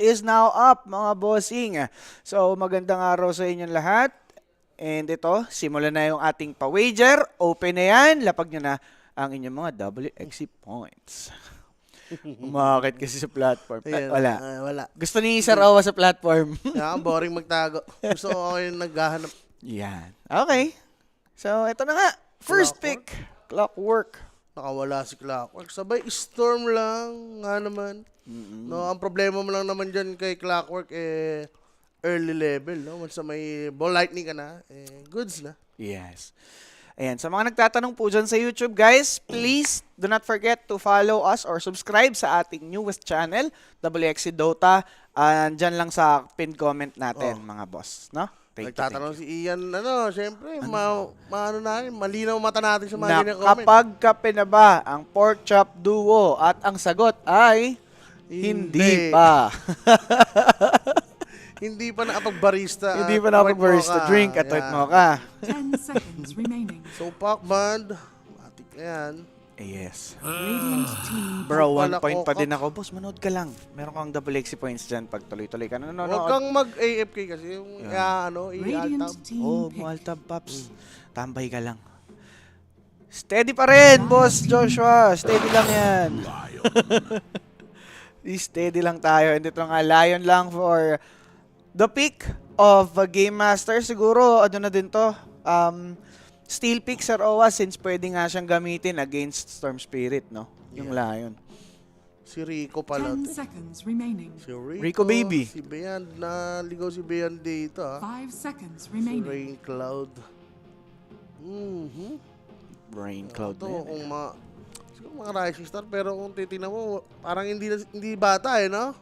is now up, mga bossing. So, magandang araw sa inyong lahat. And ito, simulan na yung ating pa-wager. Open na yan. Lapag nyo na ang inyong mga WXC points. Umakit kasi sa platform. Wala. Wala. Gusto ni Sir Owa sa platform. Ang boring magtago. Gusto ko yung naghahanap. Yan. Okay. So, ito na nga. First pick. Clockwork. Nakawala si Clockwork. Sabay, Storm lang. Nga naman. No, ang problema mo lang naman dyan kay Clockwork, early level. No? Once may ball lightning ka na, goods na. Yes. Ayan, sa mga nagtatanong po dyan sa YouTube, guys, please do not forget to follow us or subscribe sa ating newest channel, WXC Dota. Dyan lang sa pinned comment natin, mga boss. No? Nagtatanong si Ian, syempre, malinaw mata natin sa mga ganyan comment. Nakapagkape na ba ang Pork Chop Duo? At ang sagot ay, hindi pa. Hindi pa nakapag-barista. Hindi pa nakapag-barista. Drink at white mocha. 10 seconds remaining. So, Pac-Man, matik na yan. Yes. Radiant team. Bro, 1 Wala point pa kokok. din ako. Boss, manood ka lang. Meron kang double XC points dyan pag tuloy-tuloy ka. Huwag Nanonood. kang mag-AFK kasi yung, Radiant i-altab. team Oh, pick. Malta Paps. Tambay ka lang. Steady pa rin, Boss Joshua. Steady lang yan. Steady lang tayo. And ito nga, Lion lang for the pick of Game Master. Siguro, ano na din to? Steel pick, Sir Owa, since pwede nga siyang gamitin against Storm Spirit, no? Yung Lion. Si Rico pala. 10 seconds remaining. Si Rico, Rico baby. Si Beyan, naligaw si Beyan dito. 5 seconds Si remaining. Rain Cloud. Brain Cloud Ito, na yan. kung siguro mga Rising Star, pero kung titignan mo, parang hindi bata no?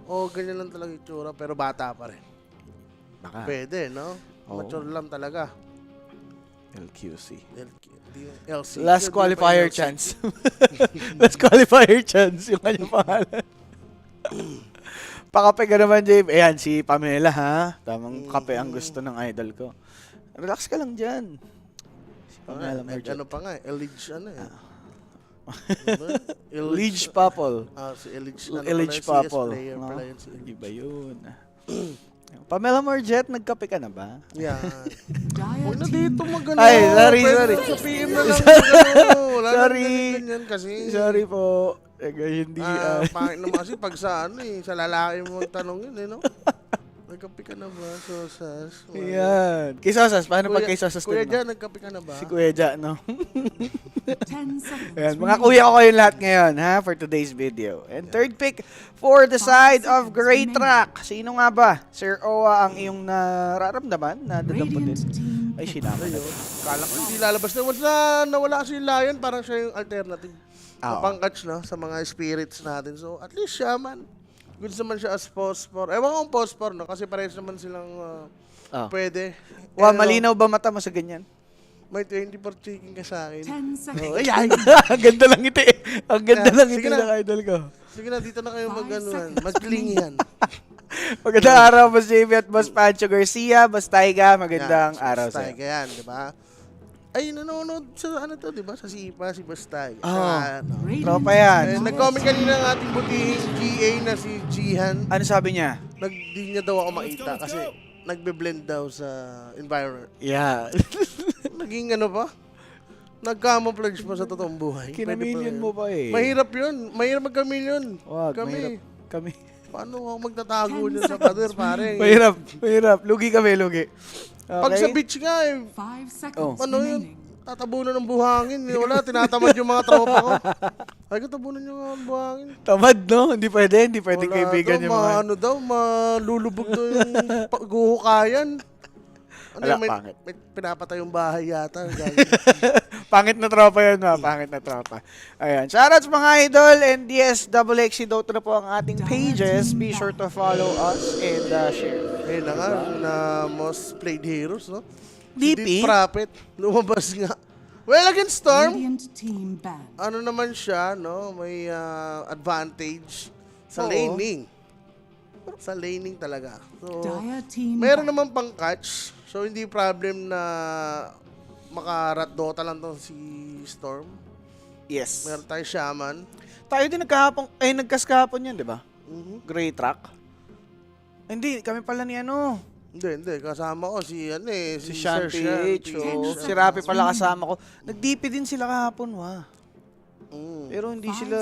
O ganyan lang talaga itsura, pero bata pa rin. Baka. Pwede, no? Oo. Mature lang talaga. LQC. LC. Last Hindi pa qualifier LC. chance. Last qualifier chance yung kanyang pangalan. Pakape ka naman, Jabe. Ayan, si Pamela, ha? Tamang kape ang gusto ng idol ko. Relax ka lang dyan. Si Pamela Marjot. Ano pa nga, Elige, Liege Papol. Si Elige. Elige CS Papol. player No? pala yun si Elige. Iba yun. Pamela Marjot, nagkape ka na ba? Yan. Dire Huwag na team. dito magano. Ay, sorry, Pwede sorry. Sa PM na lang magano. Wala Sorry. na ganyan kasi. Sorry po. Hindi. Pangit naman kasi pag sa sa lalaki mo magtanong yun, no? Nagkape ka na ba, Sosas? Ayan. Kay Sosas, paano pag kay Sosas? Kuya din, no? Jan, nagkape ka na ba? Si Kuya Ja, no? 10 seconds Ayan, mga remaining. kuya ko kayong lahat ngayon, ha, for today's video. And third pick for the side of Great Track. Sino nga ba? Sir Owa ang iyong nararamdaman na dadaputin? Radiant team Ay, pick. sinama na. Ayun. Kala ko hindi lalabas na. Once na nawala kasi yung Lion, parang siya yung alternative. Oo. Pang-catch, no? Sa mga spirits natin. So, at least siya, man. Good naman siya as Phosphor. Ewan ko kung Phosphor, no? Kasi parehas naman silang pwede. Wa, Pero malinaw ba mata mo sa ganyan? May 20 for chicken ka sa akin. 10 seconds. Ay, ay! Ang ganda lang iti. Ang ganda lang Sige iti na. ng idol ko. Sige na, dito na kayo 5 mag-anuhan. seconds. Mag-clingihan. Magandang araw, Boss JV at Boss Pancho Garcia. Boss Taiga, magandang araw sa Bastay ka yan, di ba? Ay, nanonood sa ano to, di ba? Sa SIPA, si Bastay. Radiant Tropa yan. Nag-comment kanina ng ating butihing GA na si Jihan. Ano sabi niya? Di niya daw ako makita kasi nagbe-blend daw sa environment. Yeah. Naging ano pa? Nag-camouflage pa sa totoong buhay. Kinamillion mo pa eh. Mahirap yun. Mahirap mag-chameleon. Wag, Kami. mahirap. Kami. Paano ako magtatago dyan sa pader, pare? Mahirap, mahirap. Lugi kami, lugi. Okay? Pag sa beach nga 5 seconds ano yun? remaining. Tatabunan ng buhangin. Wala, tinatamad yung mga tropa ko. Ay, tabunan yung mga buhangin. Tamad, no? Hindi pwede Wala kaibigan daw, yung mga... ano daw, malulubog daw yung guhukayan. Ano, Wala, may, pangit. may pinapatay yung bahay yata. Pangit na tropa yun, ma. Pangit na tropa. Ayan. Shoutouts mga idol. And yes, XC Dota na po ang ating pages. Be sure to follow us and share. Ayun na nga, na most played heroes, no? DP? Si Prophet, lumabas nga. Well, against Storm, Radiant team ban. ano naman siya, no? May advantage sa Oo. laning. Sa laning talaga. So, Dire team meron ban. naman pang catch. So, hindi problem na makarat Dota lang to si Storm. Yes. Meron tayo Shaman. Tayo din nagkahapon, nagkas kahapon yan, di ba? Gray truck. Hindi, kami pala ni ano. Hindi. Kasama ko si Si Sir Shanty H. Shanty. Oh. Si Rapi pala kasama ko. Nag-DP din sila kahapon, wa. Pero hindi sila...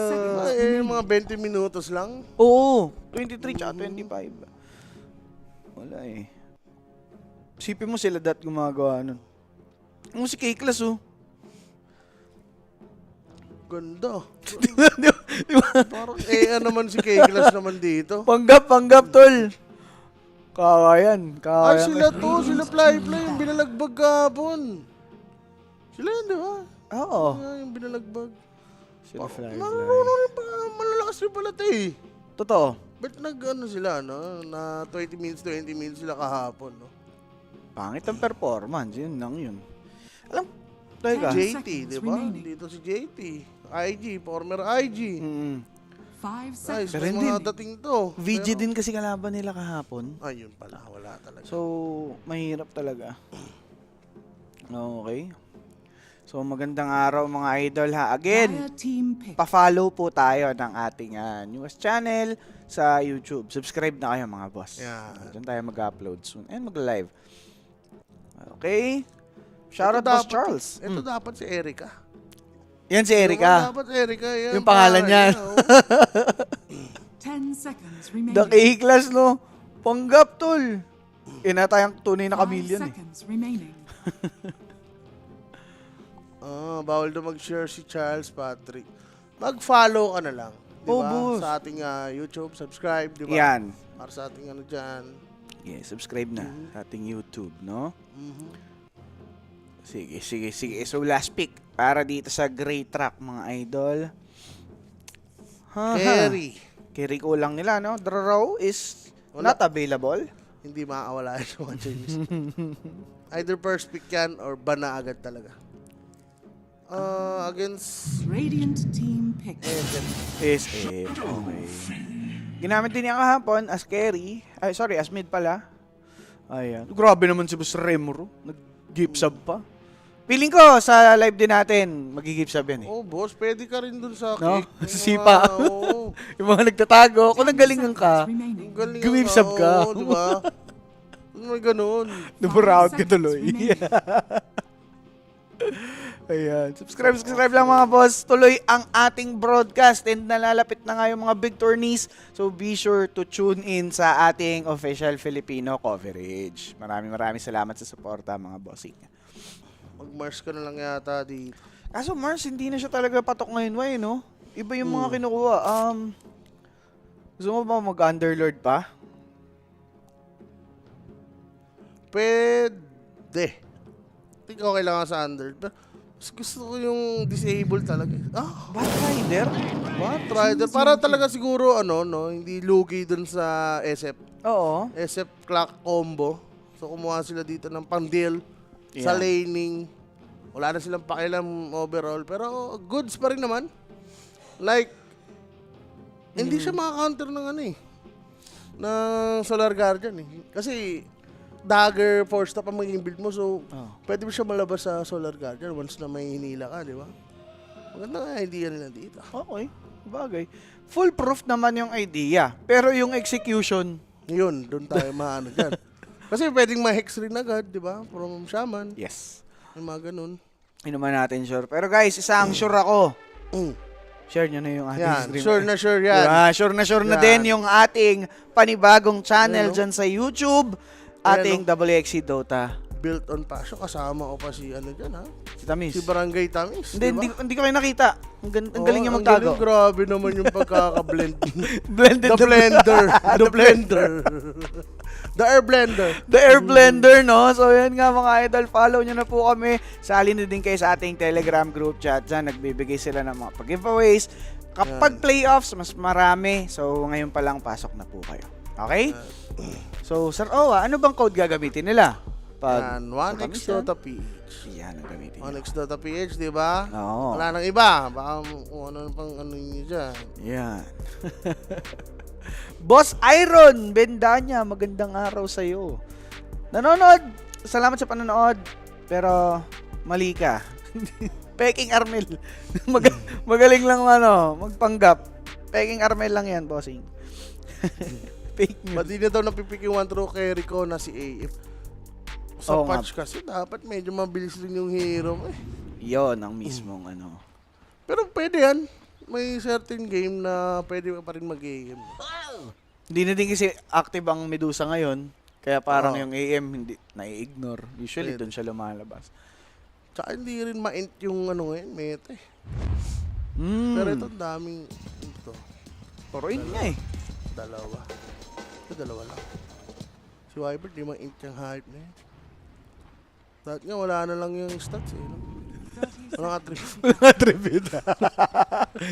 Yung mga 20 minutos lang. Oo, 23 tsaka 25. Wala eh. Sipin mo sila dat gumagawa nun. Yung si K-Class, oh. Ganda. Di ba? Parang naman si K-Class naman dito. Panggap, tol. Kawayan. Ay, sila sila Fly, yung binalagbag kahapon. Sila yun, di ba? Oo. Yung binalagbag. Sila Fly. Marunong pa, malalakas rin pala ito eh. Totoo. Ba't sila, no? Na 20 minutes sila kahapon, no? Pangit ang performance. Yun lang yun. Alam, teka. JT, di ba? remaining. Dito si JT. IG, former IG. 5 Ay, seconds. Pero may hindi. mga dating to. VG Pero- din kasi kalaban nila kahapon. Ayun pala, wala talaga. So, mahirap talaga. Okay. So, magandang araw mga idol ha. Again, Fire team pick. pa-follow po tayo ng ating newest channel sa YouTube. Subscribe na kayo mga boss. Yeah. Diyan tayo mag-upload soon and mag-live. Okay. Shoutout Ito Boss dapat- Charles. Ito dapat si Erica. Yan si Erica. Dapat Erica. Yan, Yung pangalan niyan. 10 seconds The remaining. K-Class, no? Panggap, tol. Ina tayong tunay na 5 chameleon eh. seconds remaining. Bawal na mag-share si Charles Patrick. Mag-follow ka na lang. Di Oh, ba? boss. Sa ating YouTube, subscribe, di ba? Yan. Para sa ating dyan. Yeah, subscribe na sa ating YouTube, no? Sige. So, last pick para dito sa Gray Truck, mga idol. Carry ko lang nila, no? The row is Wala. not available. Hindi makakawala yung mga Chinese. Either first pick yan or bana agad talaga. Against Radiant team pick. SM. Okay. Ginamit din niya kahapon as carry. Ay, sorry, as mid pala. Ayan. Grabe naman si Boss Remoro. Nag-gift sub pa. Feeling ko sa live din natin, mag-gift sub yan eh. Oh, boss, pwede ka rin dun sa No? cake. Yung Sipa. mga- Oo. Yung mga nagtatago, kung nagalingan ka, Remaining. Ang galing Give nga, sub ka. oo, di ba? May ganun. naburaot ka seconds tuloy. remaining. Ayan. Subscribe lang mga boss. Tuloy ang ating broadcast and nalalapit na nga yung mga big tourneys. So be sure to tune in sa ating official Filipino coverage. Maraming salamat sa suporta mga bossing. Mag-Mars ka na lang yata dito. Kaso Mars, hindi na siya talaga patok ngayon, why, no? Iba yung mga kinukuha. Gusto mo ba mag-underlord pa? Pwede. Think okay lang ako sa under. Pero mas gusto ko yung disable talaga. Batrider? What? Rider. Para talaga siguro, no, hindi lugi dun sa SF. Oo. SF clock combo. So, kumuha sila dito ng pang-deal sa Yeah. laning. Wala na silang pakialam overall. Pero, goods pa rin naman. Like, hindi siya maka-counter ng ng Solar Guardian eh. Kasi, dagger force stop ang magiging build mo. So, pwede mo siya malabas sa Solar Guardian once na may hinila ka, di ba? Maganda nga idea nila dito. Okay. Bagay. Foolproof naman yung idea. Pero yung execution, Yun, doon tayo maano dyan. Kasi pwedeng ma-hex rin agad, di ba? From Shaman. yes. Yung mga ganun. Hindi naman natin sure. Pero guys, isang sure ako. Mm. Share nyo na yung ating Yan, stream. sure yan. Diba? Sure na Yan. din yung ating panibagong channel Ayan, no? dyan sa YouTube. Ayan, Ating WXC Dota. Built on passion. Kasama ko pa si dyan, ha? Si Tamis. Si Barangay Tamis. Hindi ko kayo nakita. Ang galing niya ang magtago. galing, grabe naman yung pagkaka-blend. Blended The blender. The blender. The air blender. The Air Blender, no? So, yan nga mga idol. Follow nyo na po kami. Sali na din kayo sa ating Telegram group chat. Diyan, nagbibigay sila ng mga pag-giveaways. Kapag playoffs, mas marami. So, ngayon pa lang, pasok na po kayo. Okay? So, Sir Owa, ano bang code gagamitin nila? Yan, 1x.ph. Yan ang gamitin nyo. 1x.ph, di ba? Oo. Wala nang iba. Baka kung ano pang ano nyo dyan. Yan. Boss Iron Bendanya, magandang araw sa'yo. Nanonood, salamat sa panonood. Pero, mali ka. Peking Armel. Magaling lang magpanggap. Peking Armel lang yan, bossing. Fake news. Ba't di na daw napipik yung one true carry ko na si AF? Sa Oo nga. patch kasi dapat medyo mabilis rin yung hero mo eh. Yon ang mismong ano. Pero pwede yan. May certain game na pwede pa rin mag-game. Hindi na din kasi active ang Medusa ngayon. Kaya parang Oo. yung AM hindi nai-ignore. Usually Pwede. doon siya lumalabas. Tsaka hindi rin ma-int yung ano ngayon, meta eh. Pero ito, daming ito. Puro in nga eh. Dalawa. Ito, dalawa lang. Si Wyvern, di ma-int yung hype na yun. Dahil nga, wala na lang yung stats eh. No? Walang attribute. Attribute.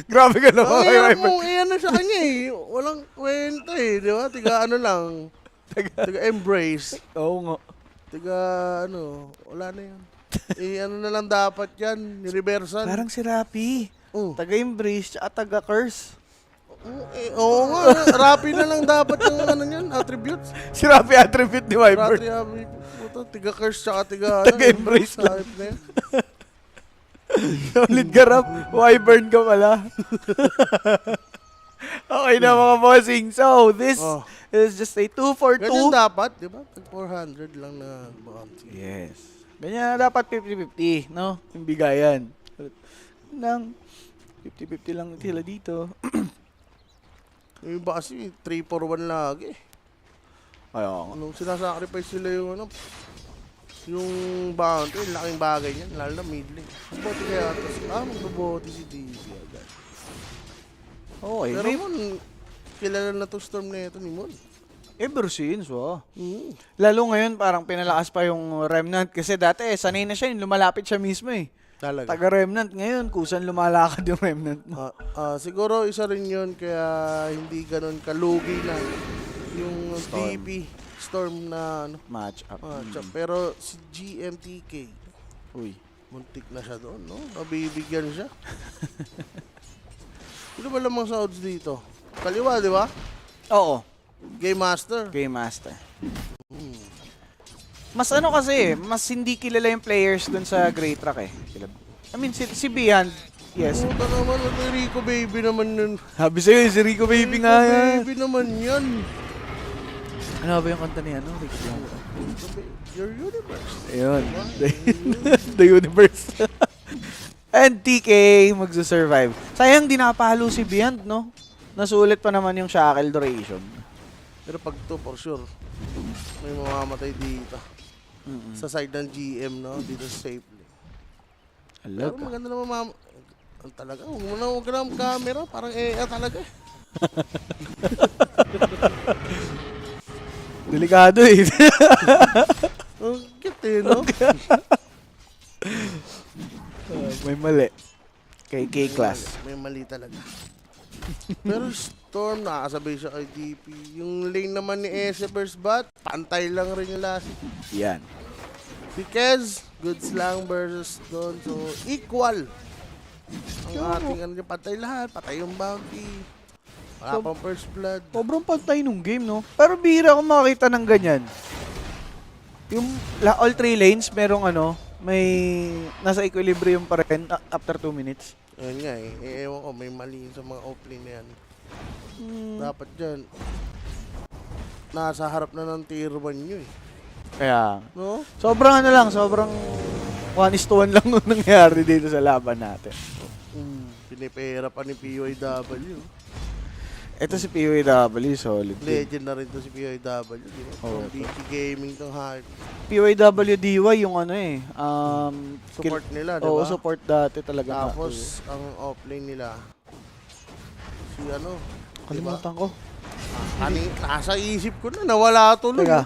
Grabe ka naman. Ang hirap mong iyan na sa kanya eh. Walang kwenta eh, di ba? Tiga ano lang. Tiga embrace. Oo nga. Tiga ano, wala na yan. Ano na lang dapat yan, reversal. Parang si Rapi. Taga-embrace at taga-curse. Oo nga, Rappi na lang dapat yung ano yan, attributes. Si Rapi attribute ni Wyvern. Rappi, puto, tiga curse tsaka tiga Taga-embrace lang. hype na yan. Ulit ka Rap. Wyvern ka pala. Okay na mga bossing. So, this Oh. is just a 2 for 2. Ganyan dapat, di ba? Tag 400 lang na bounty. Yes. Ganyan na dapat 50-50, no? Yung bigayan. Nang 50-50 lang sila dito. Yung iba kasi 3-4-1 lagi. Ayaw. Anong sinasacrifice sila yung ano, yung bounty, laking bagay niyan, lalo na mid lane. Magbote kaya ito. Magbobote si DB agad. Okay. Pero May, Mon, kilala na to storm na ito ni Mon. ever since, Lalo ngayon, parang pinalakas pa yung Remnant. Kasi dati, sanay na siya, yung lumalapit siya mismo eh. Talaga. Taga-Remnant. Ngayon, kusan lumalakad yung Remnant mo. Siguro isa rin yun kaya hindi ganun kalugi na yung Storm. DP storm na ano. Match up. Pero si GMTK, Uy. muntik na siya doon, no? Mabibigyan siya. Sino ba lamang sa odds dito? Kaliwa, di ba? Oo. Game Master. Game Master. Mas ano kasi, mas hindi kilala yung players dun sa Great Rock eh. I mean, si Beyond, yes. Puta naman, ito Rico Baby naman yun. Sabi sa'yo, si Rico Baby nga Rico yan. Baby naman yan. Ano ba yung kanta niya? Ano? Rico Baby, Your Universe. Ayun. The Universe. And TK magsusurvive. Sayang di napahalo si Beyond, no? Nasulit pa naman yung shackle duration. Pero pag to, for sure, may mamamatay dito. Sa side ng GM, no? Dito sa safe lane. Pero Alag. maganda naman, talaga, huwag ka na camera, parang talaga. Delikado eh. Ang cute eh, no? May mali. Kay K-Class. May mali talaga. Pero Storm, nakakasabay siya kay DP. Yung lane naman ni Ese first bat, pantay lang rin yung last. Yan. Si Kez, goods lang versus Don. So, equal. Ang ating ano niya, patay lahat. Patay yung bounty. Wala pang first blood. Sobrang pantay nung game, no? Pero bihira akong makakita ng ganyan. Yung all three lanes, merong ano, may nasa equilibrium pa rin after 2 minutes. Ayun nga eh. Ewan ko, may mali sa mga offlane na yan. Dapat dyan, nasa harap na ng tier 1 nyo eh. Kaya, No? sobrang ano lang, sobrang 1:1 lang nung nangyari dito sa laban natin. Pinipera pa ni PYW. Ito si POAW, solid. Legend na rin to si PYW. Di ba? Oo. BT Gaming tong hype. POAW DY yung ano eh. Support nila, di Oo, ba? support dati talaga. Tapos, ang offlane nila, si ano, Kalimutan ko. nasa isip ko na, nawala tuloy. Teka.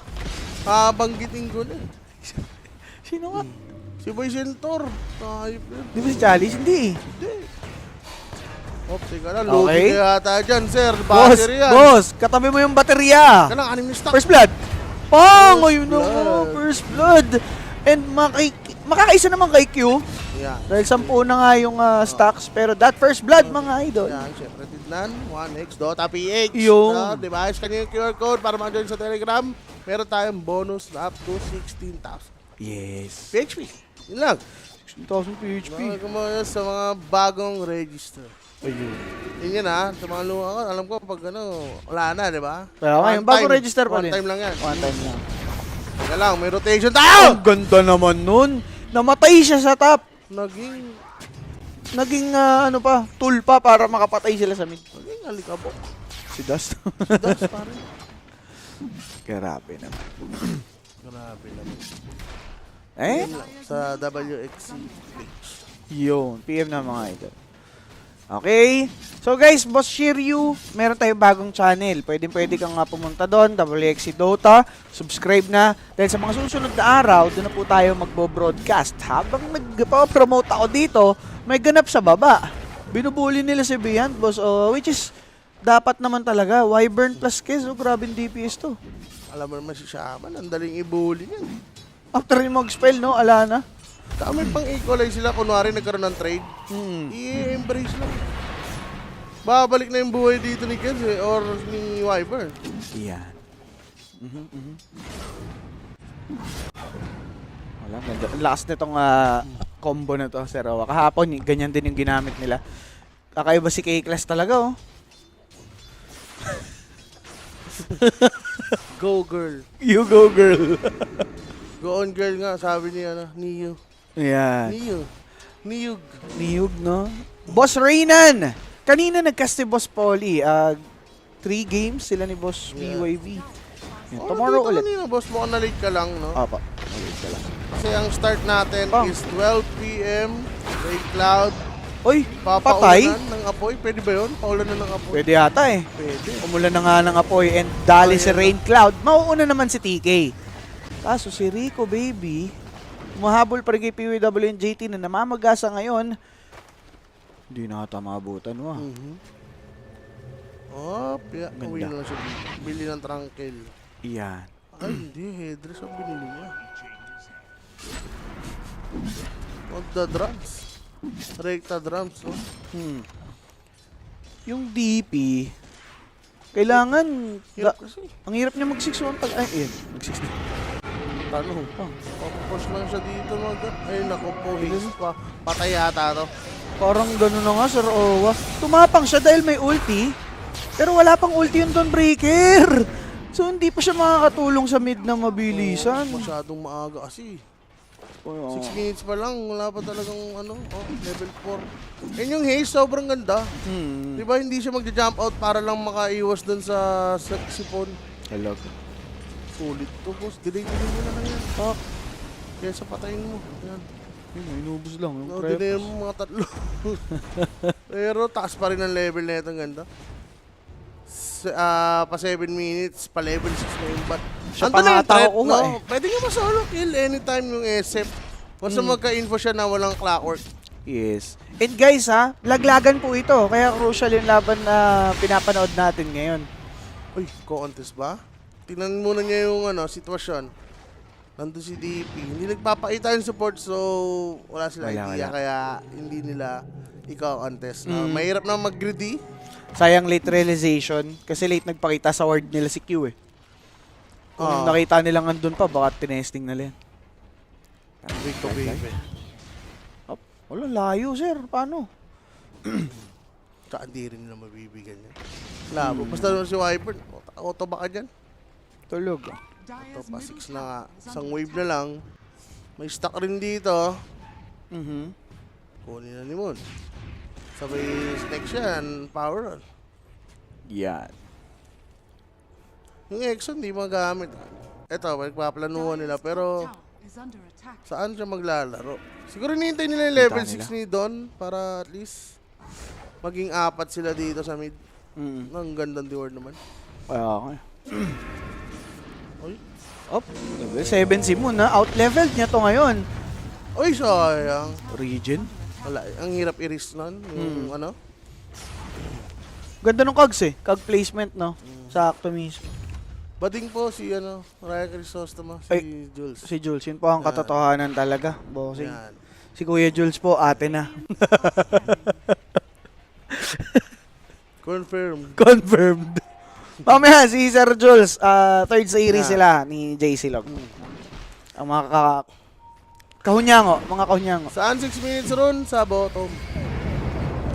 Banggitin ko na. Sino nga? Si Boy Sentor. Hype yun. Di ba si Chalice? Hindi. Hindi. Teka na, Okay. loading kaya ata dyan, sir. Boss, Battery yan. boss, katabi mo yung baterya. Kanang anim na stock. First blood. Pang! First Ayun na blood. mo, first blood. And makakaisa naman kay Q. Yan. Dahil 10 na nga yung stocks. Pero that first blood, mga idol. Yan, syempre, Tidnan, 1x, Dota PH. Yung. Device kanyo yung QR code para mag-join sa Telegram. Meron tayong bonus na up to 16,000. Yes. PHP. Yun lang. 16,000 PHP. Mga sa mga bagong register. Ayun. Yun yan ha, sa mga luha ko, alam ko pag wala na, di ba? Pero ngayon, bago register pa rin. One time lang yan. One time lang. Teka lang, may rotation tayo! Ang ganda naman nun. Namatay siya sa top. Naging tool pa para makapatay sila sa mid. Naging alikabok. Si Dust. Das, pare. Grabe naman. Grabe naman. Eh? Yun lang, sa WXC. Yun. PM na mga idol. Okay. So guys, Boss Shiryu, meron tayong bagong channel. Pwede kang nga pumunta doon, WXC Dota. Subscribe na. Dahil sa mga susunod na araw, doon na po tayo magbo-broadcast. Habang nagpa-promote ako dito, may ganap sa baba. Binubuli nila si Beyond, boss. Which is, dapat naman talaga. Wyvern plus Kez. Grabing DPS to. Alam mo naman si Shaman, ang daling ibuli niyan. After yung mag-spell, no? Ala na. Tama pang equalize sila, kunwari nagkaroon ng trade. I-embrace lang. Babalik na yung buhay dito ni Kez or ni Wyvern. Yan. Wala, ganda. Ang lakas nitong combo na to, Sir Owa. Kahapon, ganyan din yung ginamit nila. Kakaiba si K-Class talaga, oh. Go girl. You go, girl. Go on girl nga, sabi ni Niyo. Yan. Niyug. Niyug, no? Boss Reynan! Kanina nagcast si Boss Polly. 3 games sila ni Boss BYV. Yan, tomorrow ulit. Kanina, boss, mukhang na-late ka lang, no? Opo. Ulit ka lang. Kasi ang start natin Oh. is 12 p.m. Ray Cloud. Uy, patay? Papaulanan ng apoy. Pwede ba yun? Paulanan ng apoy? Pwede yata eh. Pwede. Umulan na nga ng apoy and dali si Ayan Rain Cloud. Mauuna naman si TK. Kaso si Rico, baby, umahabol pa rin kay PWNJT na namamagasa ngayon. Hindi na ata maabutan mo. Yeah. Ganda. Uwi na lang siya. Bili ng trunkel. Iyan. Ay, hindi. Headdress ang binili niya. The drums. Recta drums, no? Yung DP, kailangan, Hirap kasi. ang hirap niya mag-6-1 pag, ay, yun, mag-6 na. Tanong pa. Papapush lang siya dito, ay, naku po. Higis pa. Patay yata, to. Parang gano'n na nga, Sir Owa. Tumapang siya dahil may ulti, pero wala pang ulti yung Dawnbreaker. So, hindi pa siya makakatulong sa mid na mabilisan. Masyadong maaga kasi. 6 Oh. minutes pa lang, wala pa talagang level 4. And yung haze, sobrang ganda. Di ba hindi siya magja-jump out para lang makaiwas dun sa sipon? Hello. Sulit to, boss. Delay mo na lang yan. Kaya sa patayin mo. Yan. Inubos lang. Yung No, delay mo mga tatlo. Pero taas pa rin ang level na ito. Ang ganda. Pa 7 minutes, pa level 6 na yung bat. Siya Andun pa na yung nga threat, ako nga no? Pwede nga ma-solo kill anytime yung SF. Basta magka-info siya na walang clockwork. Yes. And guys laglagan po ito. Kaya crucial yung laban na pinapanood natin ngayon. Uy, contest ba? Tingnan muna niya yung sitwasyon. Nandun si DP. Hindi nagpapakita yung support, so wala sila idea. Wala. Kaya hindi nila ikaw-contest. Mahirap na mag-greedy. Sayang late realization. Kasi late nagpakita sa ward nila si Q eh. Kung nakita nilang andun pa, baka tinesting nila yan. Big to baby. Wala, layo sir. Paano? Tsaka hindi rin nila mabibigyan yan. Labo. Basta si Wyvern. Auto ba ka dyan? Tulog. Ito pa, 6 na nga. Isang wave na lang. May stock rin dito. Kunin na ni Moon. Sabay snack siya and power on. Yan. Yung Exxon hindi magamit. Ito, magpaplanuhan nila. Pero saan siya maglalaro? Siguro nihintay nila yung level 6 ni Don para at least maging 4 sila dito sa mid. Ang gandang reward naman. Okay. Uy. Op, level 7 si Moon ha. Out-leveled niya to ngayon. Uy, sayang. Region. Wala, ang hirap i-risk nun. Yung Ganda nung cogs eh. Cog placement no. Sakto mismo. Bading po si Mariah Crisostoma, si Ay. Jules. Si Jules, yun po ang katotohanan talaga. Bossing. Yan. Si Kuya Jules po, ate na. Confirm. Confirmed. Mamaya, si Sir Jules, third series Yeah. sila ni JC Log. Ang mga kahunyango, mga kahunyango. Saan 6 minutes ron? Sa bottom.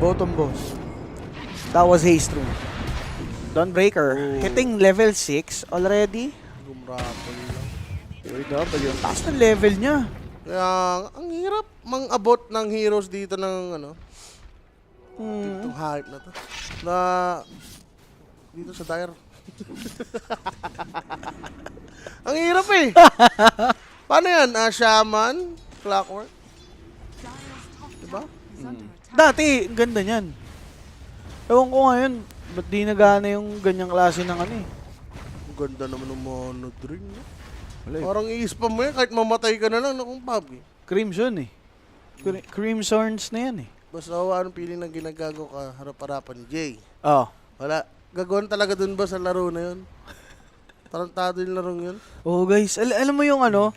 Bottom boss. That was haste room. Dawnbreaker, hitting level 6 already. Gumrapol lang. W, ang taas ng level niya. Kaya, ang hirap mang-abot ng heroes dito ng ano. Itong hype na to. Na, dito sa Dire. Ang hirap eh. Paano yan? Shaman? Clockwork? Diba? Dati, ang ganda niyan. Ewan ko ngayon, ba't di nagana yung ganyang klase ng ano eh. Ang ganda naman ng monod ring. No? Wala eh. Parang i-spam mo yan kahit mamatay ka na lang na kung pub eh. Crimson eh. Crimsons na yan eh. Basta anong feeling na ginagago ka harap-harapan ni Jay. Oh. Wala. Gagawin talaga dun ba sa laro na yun? Tarantado yung larong yun. Oh guys, alam mo yung ano,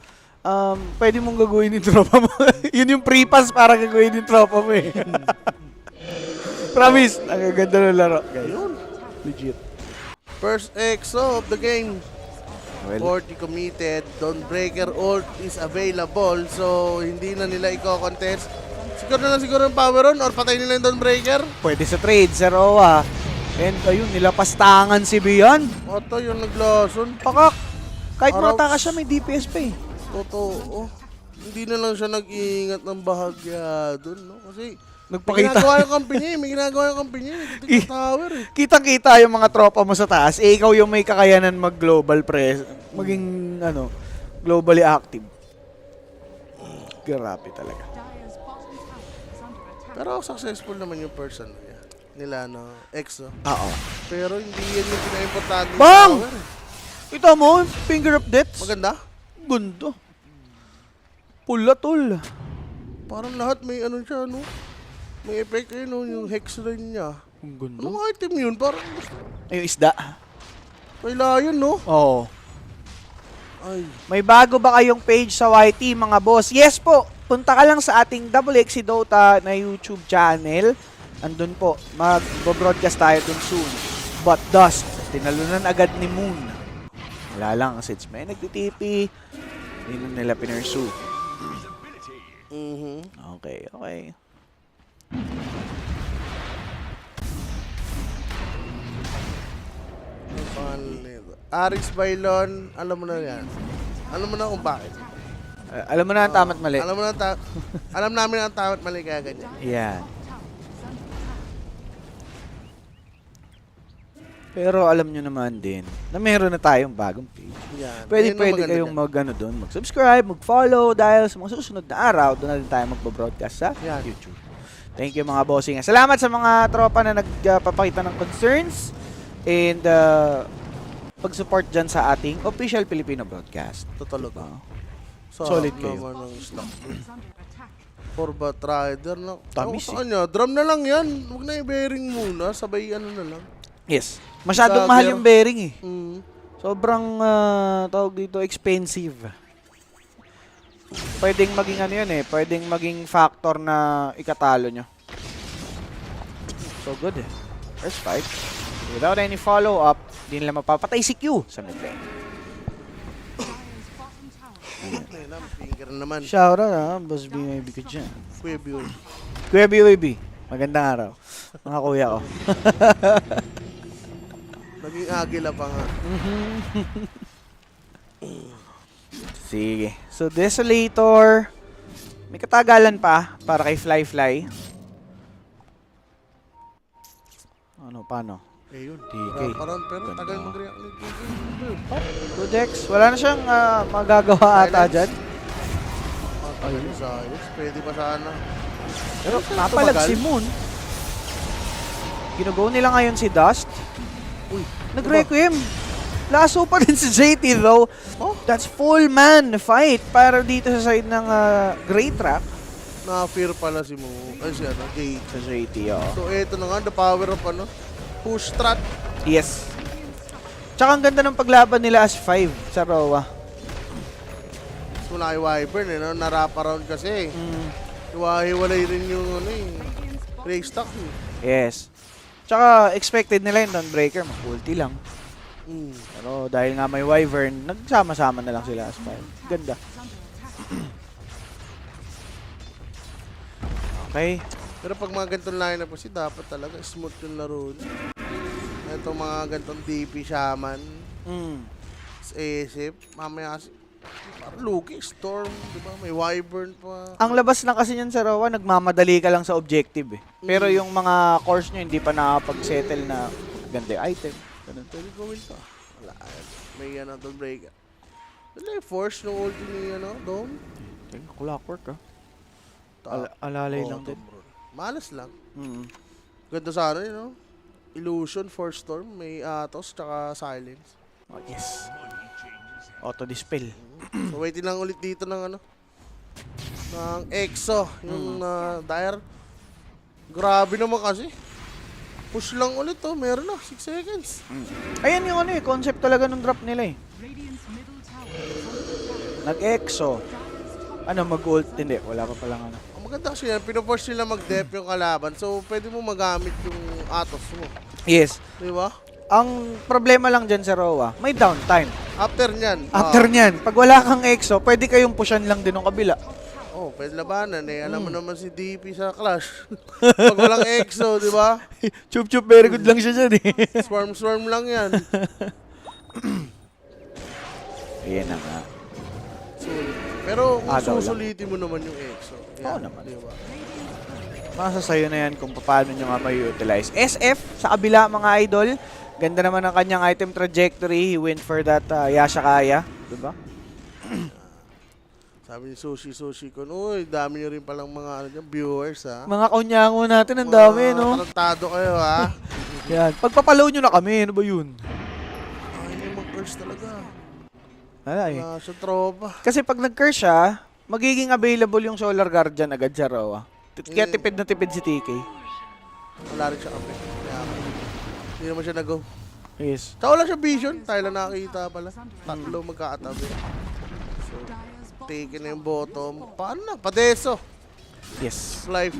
pwede mong gagawin yung tropa mo. Yun yung pre-pass para gagawin yung tropa mo eh. Promise, ang ganda ng laro, guys. Yun. Legit. First EXO of the game. Well, 40 committed. Dawnbreaker ult is available. So, hindi na nila i-contest. Siguro na lang siguro yung power on or patay nila yung Dawnbreaker. pwede sa trade, Sir Owa. And ayun, nilapastangan si Bian. Oto yung naglason. Pakak. Kahit Araw- mataka siya, may DPS pa eh. Totoo. Hindi na lang siya nag-iingat ng bahagya dun, no? Kasi may Nagpakita. ginagawa yung company. May ginagawa yung company. Nagtitig sa tower eh. Kitang-kita yung mga tropa mo sa taas. Eh, ikaw yung may kakayanan mag-global press. Maging, ano, globally active. Grabe talaga. Pero successful naman yung person nila, no? EXO. Oo. Pero hindi yan yung pinaka-importante yung Bang! tower eh. Kita mo, finger of death. Maganda? Gundo. Pula tol. Parang lahat may ano siya, no? May effect eh, no? Yung hex line niya. Ang gundo. Anong item yun? Parang Ay, yung isda. kaila yun, no? Oo. Ay. May bago ba kayong page sa YT, mga boss? Yes po. Punta ka lang sa ating XC Dota na YouTube channel. Andun po. Mag-broadcast tayo dun soon. But Dust, tinalunan agad ni Moon. Wala lang, since may nagtitipi, hindi na nila pinursue. Okay, okay. Ang pangalan nito. Aris Bailon, alam mo na yan. Alam mo na kung bakit. Alam mo na ang tama't mali. Alam mo na alam namin ang tama at mali kaya ganyan. Yan. Pero alam nyo naman din na meron na tayong bagong page. Yan. Pwede Ayun ang maganda kayong dyan. mag-subscribe, mag-follow dahil sa mga susunod na araw, doon na rin tayo magpo-broadcast sa Yan. YouTube. Thank you mga bossing. Salamat sa mga tropa na nagpapakita ng concerns and pag-support dyan sa ating official Filipino broadcast. Totoo ka. Solid kayo. Naman ang stock. Forbat Rider na. Tamis Sa kanya, drum na lang yan. Huwag na i-bearing muna. Sabay ano na lang. Yes. Masyadong Dagger. mahal yung bearing eh. Mm. Sobrang tawag dito expensive. Pwedeng maging ano yun eh, pwedeng maging factor na ikatalo nyo. So good eh. First fight. Without any follow-up, hindi nila mapapatay si Q sa mid lane. Ayun na, finger naman. Shout out ha, Boss BYB ko dyan. Quebio. Kuya BYB, magandang araw. Mga kuya ko. Naging agila pa nga. Sige. So, Desolator. May katagalan pa para kay Fly. Ano, paano? Eh yun. DK. Parang pero Ganda. tagal mag-react ni DK. Kudex, wala na siyang magagawa ata dyan. Tagal ni Zayos. Pwede pa sana. Pero napalag si Moon. Ginugo nila ngayon si Dust. Uy. Nag-requiem. Laso pa din si JT though. Oh? That's full man fight para dito sa side ng Grey Trap. Na-fear pala si Mo. Ay si ano, Jade. Sa JT, oh. So eto na nga, the power of ano. Push strat. Yes. Tsaka ang ganda ng paglaban nila as 5 sa Roa. So na kay Wyvern eh, no? Na-wrap around kasi. Iwahiwalay rin yung ano eh. Race stock eh. Yes. Tsaka expected nila yung Dawnbreaker, mag-ulti lang. Mm. Pero dahil nga may Wyvern, nagsama-sama na lang sila as 5. Ganda. Okay. Pero pag mga ganitong lineup kasi dapat talaga smooth yung laro niya. Itong mga ganitong DP Shaman, ASIP, mamaya kasi parang Luki, Storm, di ba? May Wyvern pa. Ang labas lang kasi niyan sa Roa, nagmamadali ka lang sa objective eh. Pero yung mga course nyo, hindi pa nakapag-settle na ganda yung item. Ganun. Pwede gawin pa. Wala. May doon break. Wala, force ng ulti ni Dome. Clockwork ah. Alalay lang din. Malas lang. Mm. Ganda sana Illusion, Force Storm, may Atos, tsaka Silence. Oh, yes. Auto-dispel. So waiting lang ulit dito ng ng EXO, yung Dire. Grabe naman kasi. Push lang ulit meron na, 6 seconds. Ayan yung concept talaga ng drop nila eh. Radiant's middle tower is under Nag-exo. Mag-ult? Hindi, wala pa palang Ang maganda kasi yan, pinoforce nila mag-dep yung kalaban. So pwede mo magamit yung Atos mo. Yes. Di ba? Ang problema lang dyan sa Roa, may downtime. After nyan. After nyan, pag wala kang exo, pwede kayong pushan lang din ng kabila. Pwede labanan Alam mo naman si DP sa Clash. Pag walang EXO, di ba? Chup-chup, very good lang siya dyan eh. Swarm lang yan. Ayan na nga. Pero kung Agaw lang. susulitin mo naman yung EXO. Oo naman. Di ba? Masa sa'yo na yan kung paano nyo nga may utilize. SF, sa kabila mga idol, ganda naman ang kanyang item trajectory. He went for that Yashakaya. Diba? Sabi ni Sushi ko, uy, dami nyo rin palang mga viewers, ha? Mga kaunyango natin, ang dami, no? Tarantado kayo, ha? Yan. Pagpapalaw nyo na kami, ano ba yun? Ay, yung mag-curse talaga. Wala eh. Sa tropa. Kasi pag nag-curse siya, magiging available yung Solar Guardian agad sa Roa. Kaya tipid na tipid si TK. Wala rin siya kape. Kaya, hindi naman siya nag-go. Yes. Tsaka wala siya vision. Tayo lang nakakita pala. Tatlo magkakatabi. So, taken na yung bottom. Paano na? Padeso. Yes. Fly.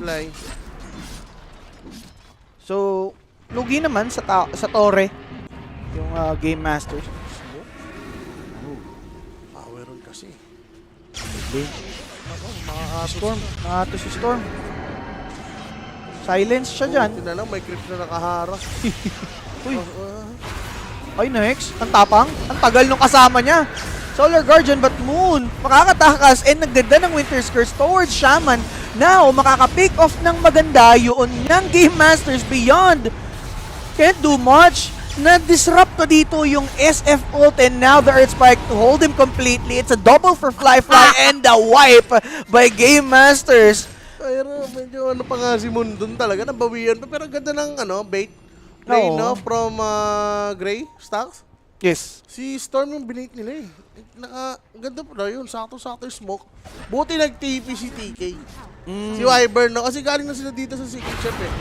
So, lugi naman sa Torre. Yung Game Masters. Power on kasi. Storm. Nakato si Storm. Silence siya dyan. Buti na lang, may creep na nakahara. Uy. Ay, next. Ang tapang. Ang tagal nung kasama niya. Solar Guardian, but Moon. Makakatakas and nagganda ng Winter's Curse towards Shaman. Now, makaka-pick off ng maganda yun ng Game Masters Beyond. Can't do much. Na-disrupt pa dito yung SF ult and now the Earth Spike to hold him completely. It's a double for Fly and the wipe by Game Masters. Pero medyo pa nga si Moon dun talaga, nabawian pa. Pero ganda ng bait. Play, Oo. from Gray Stacks. Yes. Si Storm yung binate nila eh. Ganda pala yun, sakto-sakto yung smoke. Buti nag-TP si TK. Si Wyvern, kasi galing na sila dito sa Secret Chef eh.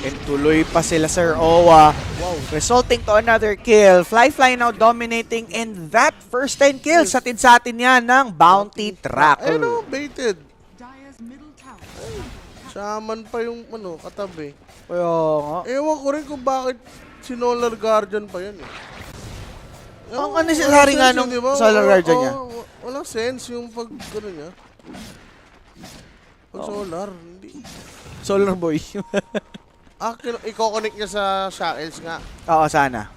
And tuloy pa sila Sir Owa. Wow. Resulting to another kill. Fly now dominating and that first 10 kills sa atin yan ng Bounty Tracker. Baited. Dire's middle tower. Shaman pa yung katabi. Kaya nga. Ewan ko rin kung bakit si Solar Guardian pa yan eh. Ang unnecessary nga nung Solar Guardian niya. Walang sense yung pag niya. Pag solar, hindi. Solar Boy. I-connect niya sa Shackles nga. Oo, sana.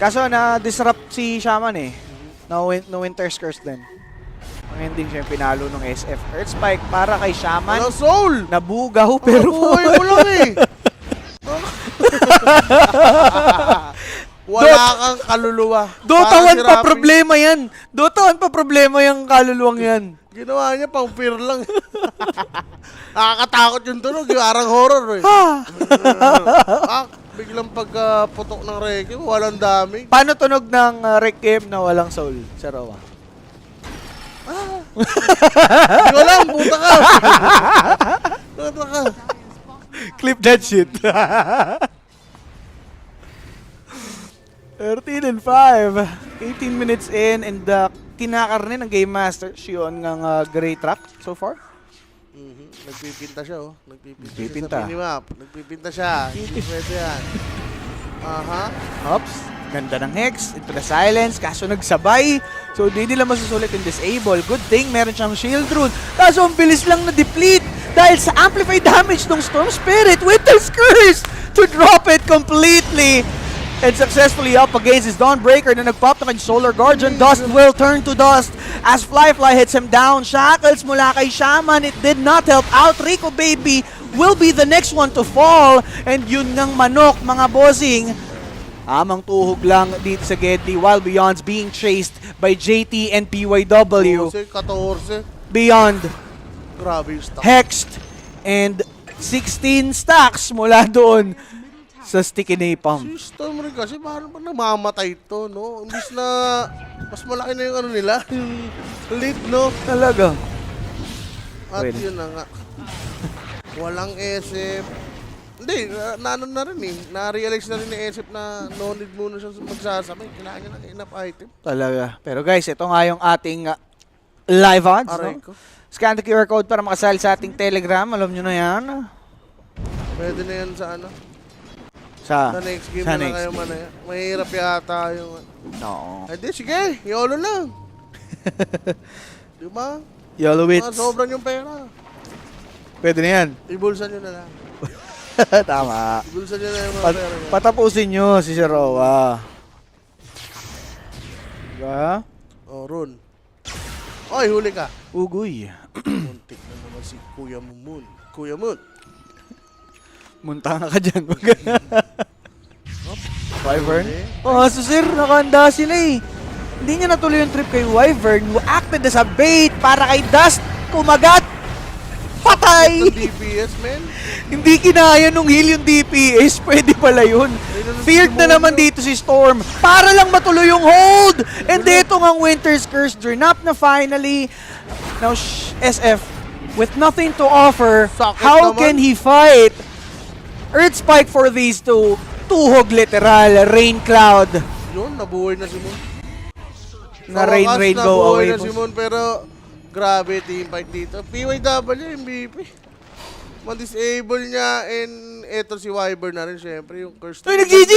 Kaso na-disrupt si Shaman eh. No Winter's Curse din. Ang ending siya yung pinalo ng SF. Earth Spike para kay Shaman. Walang soul! Nabugaw pero... Buhay mo lang eh! Wala kang kaluluwa. Dota 1 Parang si pa Rafi. problema yan. Dota 1 pa problema yung kaluluwang yan. Ginawa niya pang fear lang. Nakakatakot yung tunog. Yung arang horror eh. Biglang pagputok ng Requiem, walang damage. Paano tunog ng Requiem na walang soul sa Roa? Hindi ko alam, puta ka. Puta ka. Clip that shit. 13 and 5. 18 minutes in and kinakarne ng Game Master yun ng Grey Track so far. Nagpipinta siya oh. Nagpipinta. Nagpipinta siya sa minimap. Nagpipinta siya. Hindi pwede yan. Aha. Hops. Ganda ng Hex. Into the silence. Kaso nagsabay. So hindi nila masusulit yung disable. Good thing meron siyang shield rune. Kaso ang bilis lang na-deplete dahil sa amplified damage ng Storm Spirit. Winter's Curse to drop it completely. And successfully up against his Dawnbreaker na nag-pop na kay Solar Guardian. Dust will turn to dust as Flyfly hits him down. Shackles mula kay Shaman. It did not help out. Rico Baby will be the next one to fall. And yun ngang manok, mga bossing. Amang tuhog lang dito sa Gedli while Beyond's being chased by JT and PYW. 14. Beyond, Grabe yung stock. Hexed, and 16 stacks mula doon sa Sticky Napalm. Si Storm rin kasi parang pa namamatay ito, no? Imbis na mas malaki na yung ano nila, yung lead, no? Talaga. At Pwede. yun na nga. Walang SF. Hindi, naano na rin eh. Na-realize na rin ni SF na no need muna siya magsasabay. Kailangan niya ng enough item. Talaga. Pero guys, ito nga yung ating live odds. Aray No? ko. Scan the QR code para makasali sa ating Telegram. Alam nyo na yan. Pwede na yan sa ano. Sa Sa next game sa na lang next kayo game. manaya. Mahirap yata yung... Oo. Eh di, sige. YOLO lang. Di ba? YOLO Mga Wits. sobran yung pera. Pwede na yan. Ibulsan nyo na lang. Tama. Ibulsan nyo na yung mga pera nyo. Patapusin nyo si Sir Roa. Diba? Oh, Ron. Oy, huli ka. Ugoy. Muntik na naman si Kuya Moon. Kuya Moon. Munta ka dyan. Wyvern? Oh, so sir, nakahanda sila eh. Hindi niya natuloy yung trip kay Wyvern who acted as a bait para kay Dust. Kumagat. Patay! Ng DPS, man. Hindi kinaya nung heal yung DPS. Pwede pala yun. Feared na naman dito si Storm para lang matuloy yung hold. And dito nga Winter's Curse drain up na finally. Now SF with nothing to offer. Sakit How naman. can he fight? Earth Spike for these two. Tuhog literal. Rain Cloud. Yun, nabuhay na si Moon. Na rain go nabuhay away. na si Moon, pero grabe team fight dito. PYW, MVP. Ma-disable niya, and eto si Wyvern na rin, syempre, yung curse. Uy, nag-GG!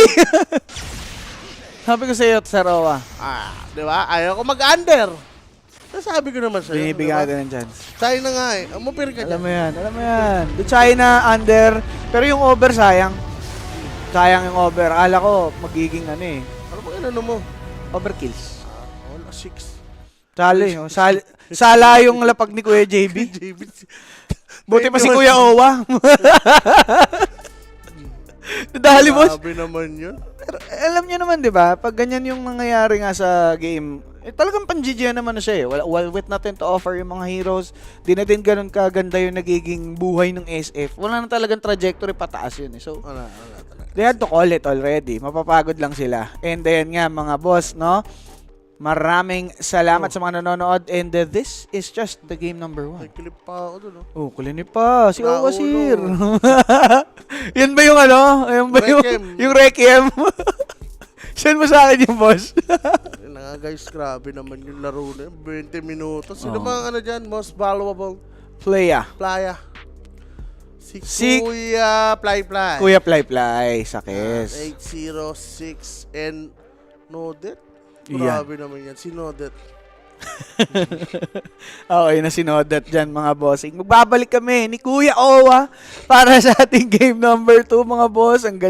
Sabi ko sa iyo, Sarowa. Di ba? Ayaw ko mag-under. Sabi ko naman sa'yo. Binibigyan diba? ka ng chance. China nga eh. Umupir ka Alam dyan. mo yan, alam mo yan. The China under, pero yung over sayang. Sayang yung over. Akala ko magiging ano eh, Ano ba ano mo? overkills. Wala, 6. Sali, oh. Sala yung lapag ni Kuya JB. JB. Buti pa si Kuya Owa. Dahil boss. Grabe naman yun. Pero alam niyo naman 'di ba, pag ganyan yung nangyayari nga sa game, talagang pan-GG naman na siya eh. Well, with nothing to offer yung mga heroes, di na din ganun kaganda yung nagiging buhay ng SF. Wala na talagang trajectory pataas yun eh. So, Wala talaga. they had to call it already. Mapapagod lang sila. And then nga mga boss, no? Maraming salamat sa mga nanonood. And this is just the game number 1. May clip pa ako dun, no? Oh, kulinig pa. Si Naulo. Owa Sir. Yan ba yung ano? Yan ba yung, Requiem. yung Requiem? Send mo sa akin yung boss. Yun na nga guys, grabe naman yung laro na yun. 20 minutos. Sino Oo. ba ang ano dyan? Most valuable Playa. playa? Si Si- Kuya Fly. Kuya Fly sa Kes. 806 and Nodet. Yan. Grabe naman yan. Si Nodet. Okay na sinodat dyan mga bossing. Magbabalik kami ni Kuya Owa para sa ating game number 2 mga boss. Ang